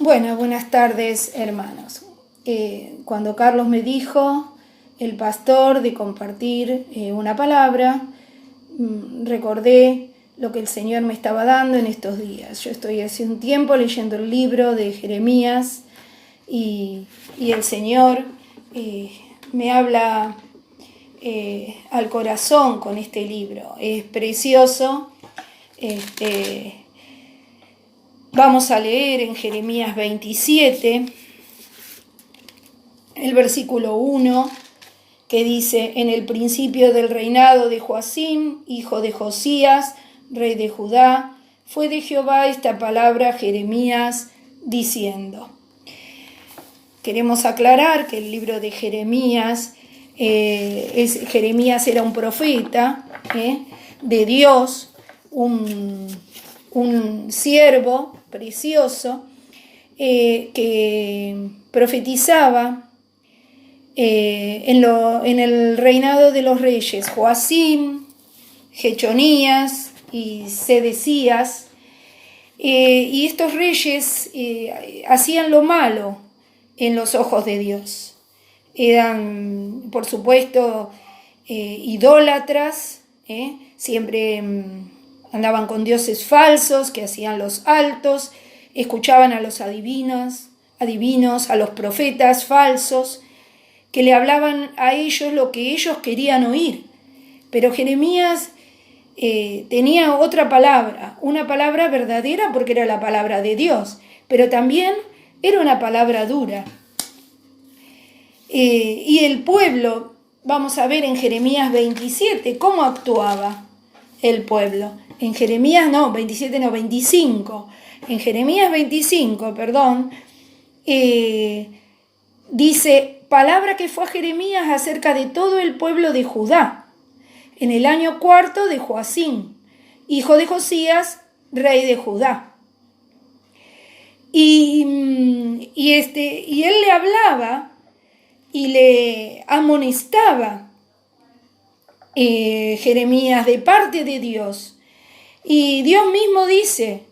Bueno, buenas tardes, hermanos. Cuando Carlos me dijo, el pastor, de compartir una palabra, recordé lo que el Señor me estaba dando en estos días. Yo estoy hace un tiempo leyendo el libro de Jeremías y el Señor me habla al corazón con este libro. Es precioso. Vamos a leer en Jeremías 27, el versículo 1, que dice: en el principio del reinado de Joacim, hijo de Josías, rey de Judá, fue de Jehová esta palabra a Jeremías, diciendo. Queremos aclarar que el libro de Jeremías, Jeremías era un profeta de Dios, un siervo precioso que profetizaba en el reinado de los reyes Joacim, Jechonías y Sedecías, y estos reyes hacían lo malo en los ojos de Dios. Eran, por supuesto, idólatras, siempre andaban con dioses falsos que hacían los altos, escuchaban a los adivinos, a los profetas falsos, que le hablaban a ellos lo que ellos querían oír. Pero Jeremías tenía otra palabra, una palabra verdadera porque era la palabra de Dios, pero también era una palabra dura. Y el pueblo, vamos a ver en Jeremías 27 cómo actuaba el pueblo. En Jeremías 25. En Jeremías 25, dice, palabra que fue a Jeremías acerca de todo el pueblo de Judá, en el año 4 de Joacim, hijo de Josías, rey de Judá. Y él le hablaba y le amonestaba Jeremías de parte de Dios. Y Dios mismo dice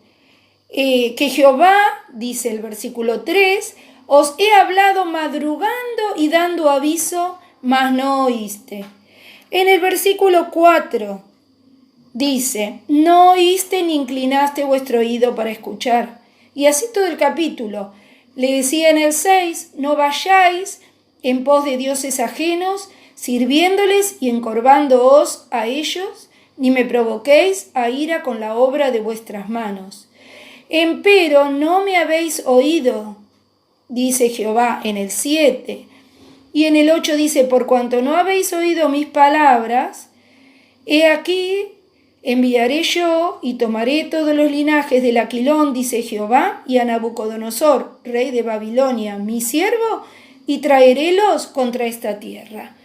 que Jehová, dice el versículo 3, os he hablado madrugando y dando aviso, mas no oíste. En el versículo 4 dice, no oíste ni inclinaste vuestro oído para escuchar. Y así todo el capítulo. Le decía en el 6, no vayáis en pos de dioses ajenos, sirviéndoles y encorvándoos a ellos, ni me provoquéis a ira con la obra de vuestras manos. Empero no me habéis oído, dice Jehová en el 7. Y en el 8 dice, por cuanto no habéis oído mis palabras, he aquí enviaré yo y tomaré todos los linajes del Aquilón, dice Jehová, y a Nabucodonosor, rey de Babilonia, mi siervo, y traerélos contra esta tierra.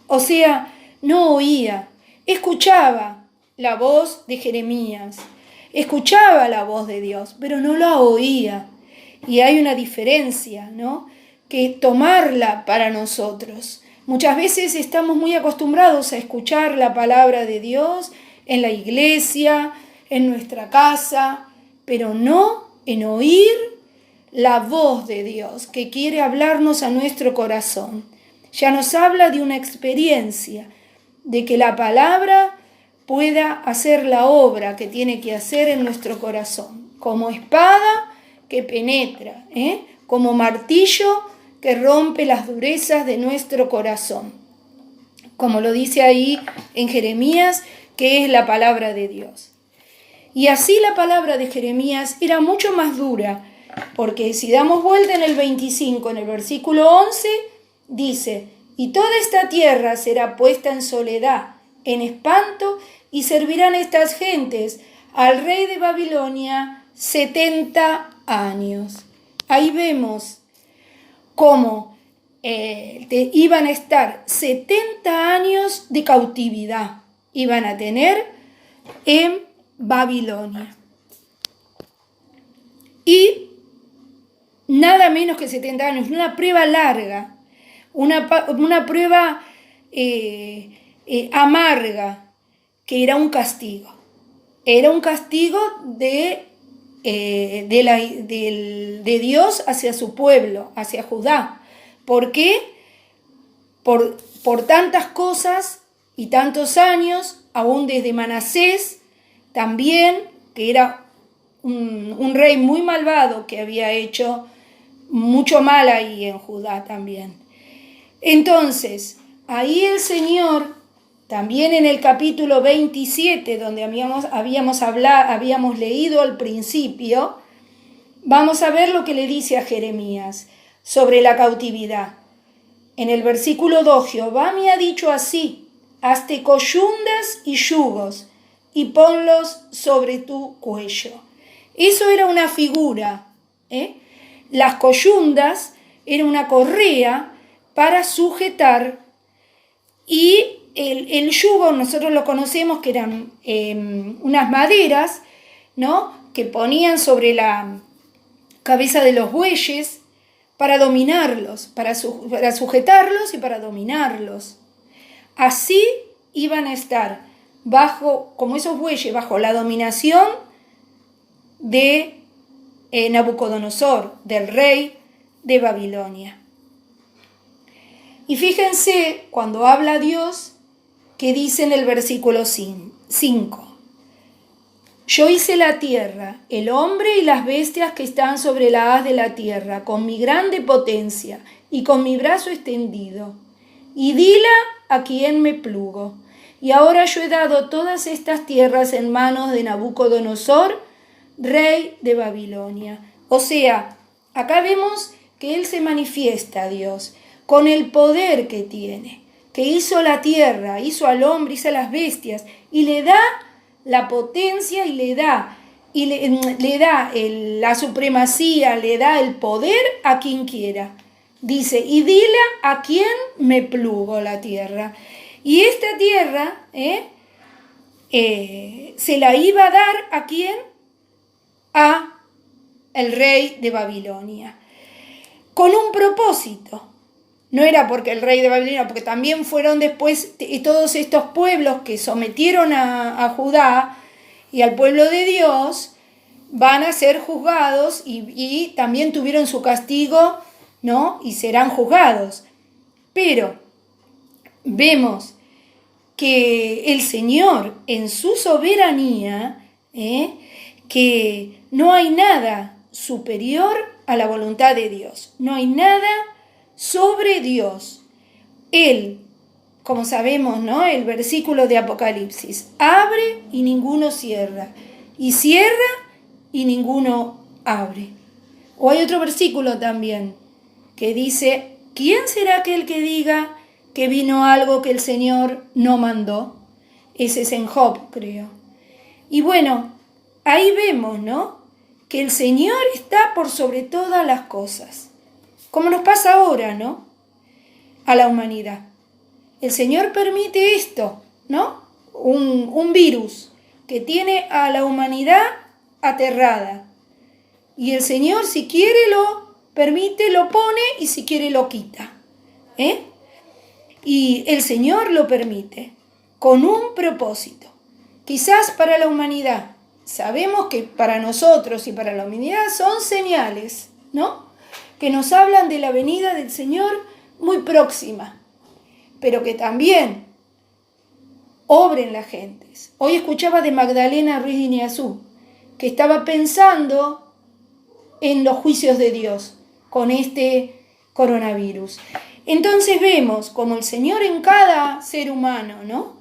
O sea, no oía, escuchaba la voz de Jeremías, escuchaba la voz de Dios, pero no la oía. Y hay una diferencia, ¿no?, que tomarla para nosotros. Muchas veces estamos muy acostumbrados a escuchar la palabra de Dios en la iglesia, en nuestra casa, pero no en oír la voz de Dios que quiere hablarnos a nuestro corazón. Ya nos habla de una experiencia, de que la palabra pueda hacer la obra que tiene que hacer en nuestro corazón, como espada que penetra, como martillo que rompe las durezas de nuestro corazón, como lo dice ahí en Jeremías, que es la palabra de Dios. Y así la palabra de Jeremías era mucho más dura, porque si damos vuelta en el 25, en el versículo 11, dice, y toda esta tierra será puesta en soledad, en espanto, y servirán estas gentes al rey de Babilonia 70 años. Ahí vemos cómo iban a estar 70 años de cautividad, iban a tener en Babilonia. Y nada menos que 70 años, una prueba larga, una prueba amarga, que era un castigo. Era un castigo de de Dios hacia su pueblo, hacia Judá. ¿Por qué? Por tantas cosas y tantos años, aún desde Manasés, también, que era un rey muy malvado que había hecho mucho mal ahí en Judá también. Entonces, ahí el Señor, también en el capítulo 27, donde habíamos leído al principio, vamos a ver lo que le dice a Jeremías sobre la cautividad. En el versículo 2, Jehová me ha dicho así: hazte coyundas y yugos y ponlos sobre tu cuello. Eso era una figura, Las coyundas era una correa para sujetar, y el yugo nosotros lo conocemos que eran unas maderas, ¿no?, que ponían sobre la cabeza de los bueyes para dominarlos, para sujetarlos y para dominarlos. Así iban a estar como esos bueyes, bajo la dominación de Nabucodonosor, del rey de Babilonia. Y fíjense cuando habla Dios, que dice en el versículo 5: yo hice la tierra, el hombre y las bestias que están sobre la haz de la tierra, con mi grande potencia y con mi brazo extendido, y dila a quien me plugo. Y ahora yo he dado todas estas tierras en manos de Nabucodonosor, rey de Babilonia. O sea, acá vemos que él se manifiesta a Dios con el poder que tiene, que hizo la tierra, hizo al hombre, hizo a las bestias, y le da la potencia y le da la supremacía, le da el poder a quien quiera. Dice, y dile a quien me plugo la tierra. Y esta tierra se la iba a dar ¿a quién? A el rey de Babilonia, con un propósito. No era porque el rey de Babilonia, porque también fueron después todos estos pueblos que sometieron a Judá y al pueblo de Dios, van a ser juzgados y también tuvieron su castigo, ¿no? Y serán juzgados. Pero vemos que el Señor, en su soberanía, que no hay nada superior a la voluntad de Dios. No hay nada sobre Dios. Él, como sabemos, ¿no?, el versículo de Apocalipsis, abre y ninguno cierra, y cierra y ninguno abre. O hay otro versículo también que dice, ¿quién será aquel que diga que vino algo que el Señor no mandó? Ese es en Job, creo. Y bueno, ahí vemos, ¿no?, que el Señor está por sobre todas las cosas. Como nos pasa ahora, ¿no?, a la humanidad. El Señor permite esto, ¿no? Un virus que tiene a la humanidad aterrada. Y el Señor, si quiere, lo permite, lo pone, y si quiere, lo quita. Y el Señor lo permite con un propósito. Quizás para la humanidad. Sabemos que para nosotros y para la humanidad son señales, ¿no?, que nos hablan de la venida del Señor muy próxima, pero que también obren las gentes. Hoy escuchaba de Magdalena Ruiz de Iñazú, que estaba pensando en los juicios de Dios con este coronavirus. Entonces vemos como el Señor en cada ser humano, ¿no?,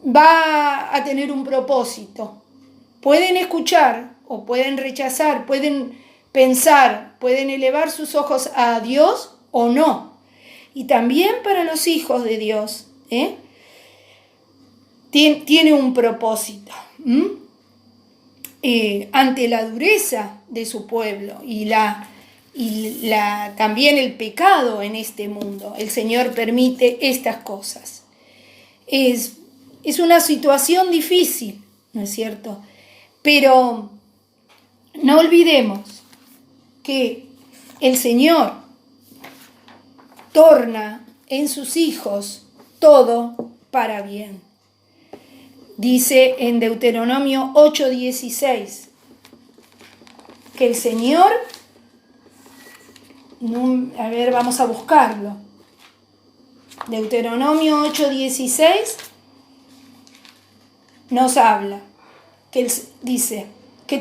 va a tener un propósito. Pueden escuchar o pueden rechazar, pueden pensar, pueden elevar sus ojos a Dios o no. Y también para los hijos de Dios, tiene un propósito. Ante la dureza de su pueblo y también el pecado en este mundo, el Señor permite estas cosas. Es una situación difícil, ¿no es cierto? Pero no olvidemos que el Señor torna en sus hijos todo para bien. Dice en Deuteronomio 8:16, que el Señor, a ver, vamos a buscarlo. Deuteronomio 8:16 nos habla, que dice, que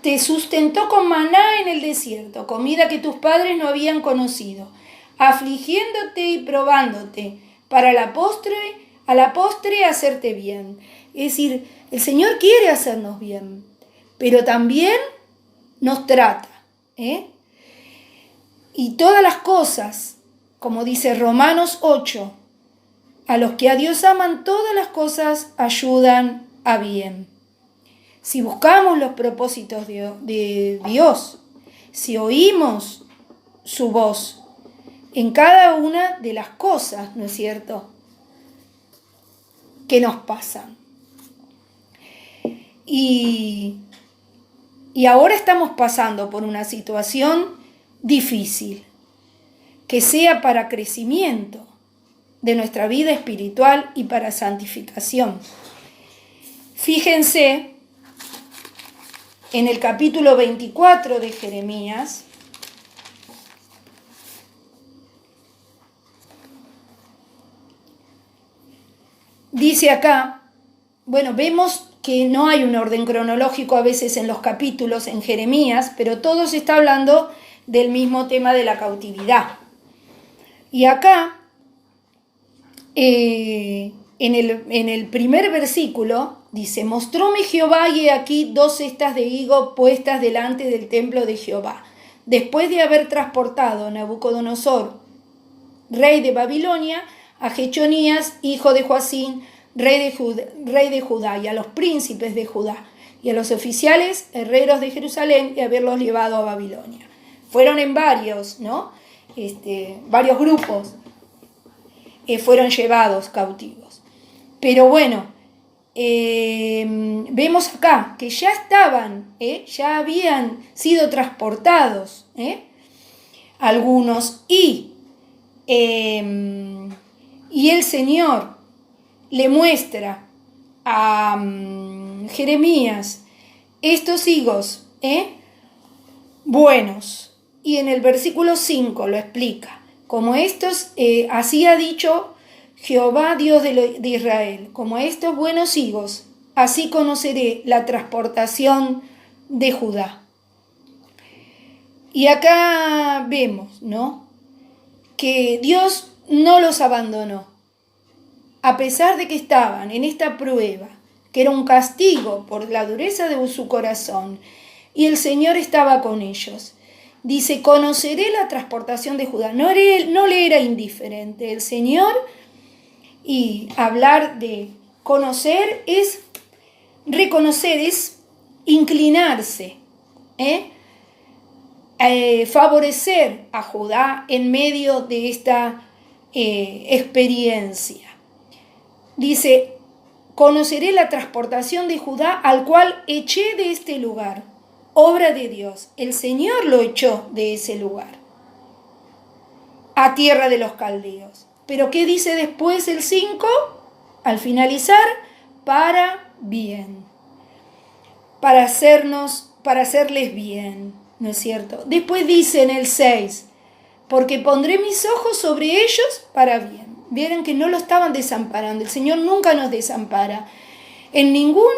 te sustentó con maná en el desierto, comida que tus padres no habían conocido, afligiéndote y probándote, para a la postre hacerte bien. Es decir, el Señor quiere hacernos bien, pero también nos trata, Y todas las cosas, como dice Romanos 8, a los que a Dios aman, todas las cosas ayudan a bien. Si buscamos los propósitos de Dios, si oímos su voz en cada una de las cosas, ¿no es cierto?, que nos pasan. Y ahora estamos pasando por una situación difícil, que sea para crecimiento de nuestra vida espiritual y para santificación. Fíjense en el capítulo 24 de Jeremías, dice acá, bueno, vemos que no hay un orden cronológico a veces en los capítulos en Jeremías, pero todo se está hablando del mismo tema de la cautividad. Y acá, en el primer versículo, dice, mostróme Jehová y he aquí 2 cestas de higo puestas delante del templo de Jehová, después de haber transportado a Nabucodonosor, rey de Babilonia, a Jechonías, hijo de Joacín, rey de Judá, y a los príncipes de Judá, y a los oficiales herreros de Jerusalén, y haberlos llevado a Babilonia. Fueron en varios, ¿no? Varios grupos fueron llevados cautivos. Pero bueno, vemos acá que ya estaban, ya habían sido transportados algunos, y el Señor le muestra a Jeremías estos higos buenos, y en el versículo 5 lo explica, como estos, así ha dicho Jehová Dios de Israel, como estos buenos higos, así conoceré la transportación de Judá. Y acá vemos, ¿no?, que Dios no los abandonó, a pesar de que estaban en esta prueba, que era un castigo por la dureza de su corazón, y el Señor estaba con ellos. Dice, conoceré la transportación de Judá. No le era indiferente el Señor, y hablar de conocer es reconocer, es inclinarse, favorecer a Judá en medio de esta experiencia. Dice, conoceré la transportación de Judá, al cual eché de este lugar, obra de Dios. El Señor lo echó de ese lugar, a tierra de los caldeos. Pero ¿qué dice después el 5? Al finalizar, para bien, para hacerles bien, ¿no es cierto? Después dice en el 6, porque pondré mis ojos sobre ellos para bien. Vieron que no lo estaban desamparando. El Señor nunca nos desampara. En ninguna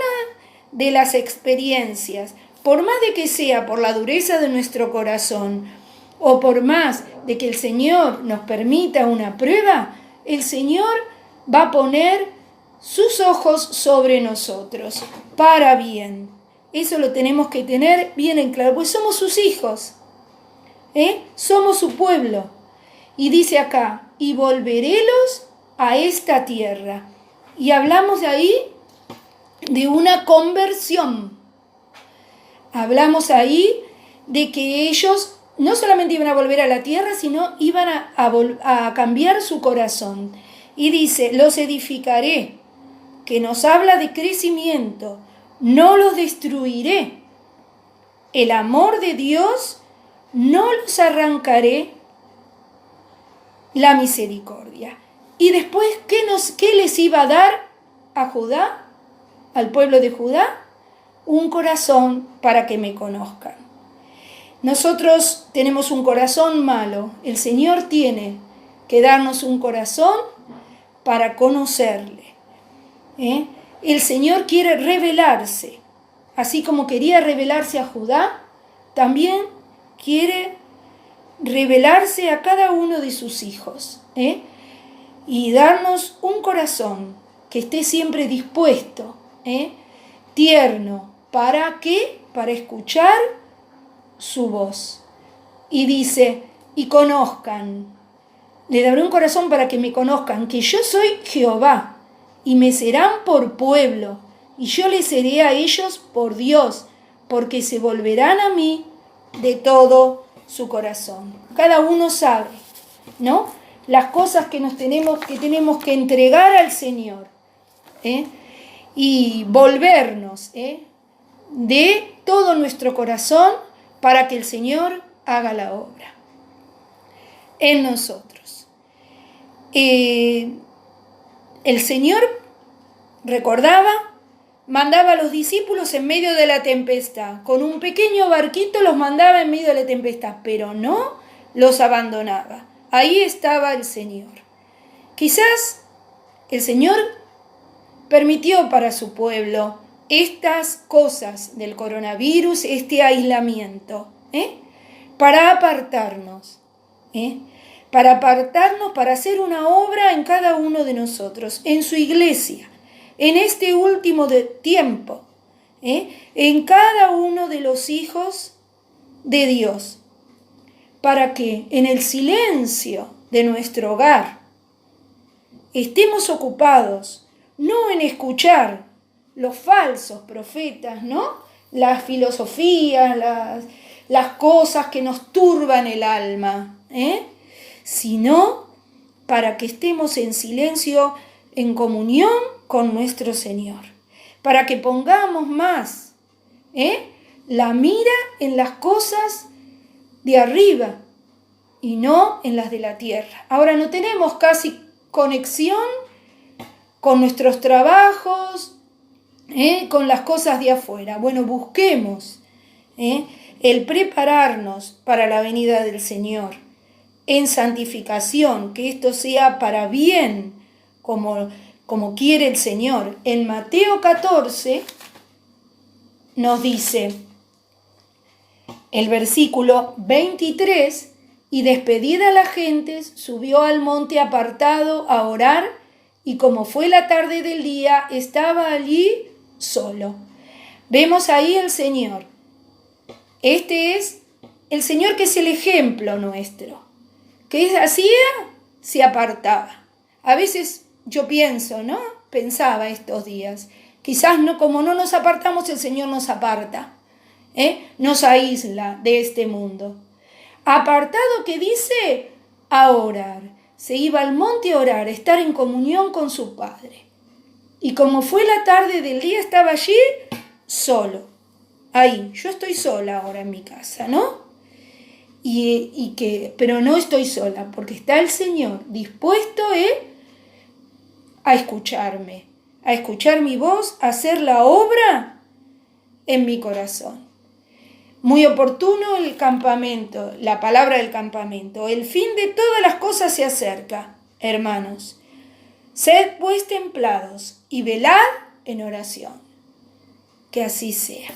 de las experiencias, por más de que sea por la dureza de nuestro corazón, o por más de que el Señor nos permita una prueba, el Señor va a poner sus ojos sobre nosotros, para bien. Eso lo tenemos que tener bien en claro, pues somos sus hijos, somos su pueblo. Y dice acá, y volverélos a esta tierra. Y hablamos de ahí de una conversión. Hablamos ahí de que ellos no solamente iban a volver a la tierra, sino iban a cambiar su corazón. Y dice, los edificaré, que nos habla de crecimiento, no los destruiré. El amor de Dios no los arrancaré, la misericordia. Y después, ¿qué les iba a dar a Judá, al pueblo de Judá? Un corazón para que me conozcan. Nosotros tenemos un corazón malo. El Señor tiene que darnos un corazón para conocerle. El Señor quiere revelarse. Así como quería revelarse a Judá, también quiere revelarse a cada uno de sus hijos. Y darnos un corazón que esté siempre dispuesto, tierno. ¿Para qué? Para escuchar su voz. Y dice, y conozcan. Le daré un corazón para que me conozcan, que yo soy Jehová, y me serán por pueblo, y yo les seré a ellos por Dios, porque se volverán a mí de todo su corazón. Cada uno sabe, ¿no? Las cosas que tenemos que entregar al Señor, y volvernos, de todo nuestro corazón para que el Señor haga la obra en nosotros. El Señor, recordaba, mandaba a los discípulos en medio de la tempestad. Con un pequeño barquito los mandaba en medio de la tempestad, pero no los abandonaba. Ahí estaba el Señor. Quizás el Señor permitió para su pueblo estas cosas del coronavirus, este aislamiento, para apartarnos, para hacer una obra en cada uno de nosotros, en su iglesia, en este último tiempo, en cada uno de los hijos de Dios, para que en el silencio de nuestro hogar estemos ocupados, no en escuchar los falsos profetas, ¿no? Las filosofías, las cosas que nos turban el alma, sino para que estemos en silencio, en comunión con nuestro Señor, para que pongamos más la mira en las cosas de arriba y no en las de la tierra. Ahora no tenemos casi conexión con nuestros trabajos, con las cosas de afuera. Bueno, busquemos el prepararnos para la venida del Señor en santificación, que esto sea para bien, como quiere el Señor. En Mateo 14 nos dice el versículo 23, y despedida la gente, subió al monte apartado a orar, y como fue la tarde del día, estaba allí solo. Vemos ahí el Señor. Este es el Señor que es el ejemplo nuestro. ¿Qué hacía? Se apartaba. A veces yo pienso, ¿no? Pensaba estos días. Quizás no, como no nos apartamos, el Señor nos aparta. Nos aísla de este mundo. Apartado, que dice, a orar. Se iba al monte a orar, a estar en comunión con su Padre. Y como fue la tarde del día, estaba allí solo. Ahí, yo estoy sola ahora en mi casa, ¿no? Pero no estoy sola, porque está el Señor dispuesto a escucharme, a escuchar mi voz, a hacer la obra en mi corazón. Muy oportuno el campamento, la palabra del campamento. El fin de todas las cosas se acerca, hermanos. Sed pues templados y velad en oración. Que así sea.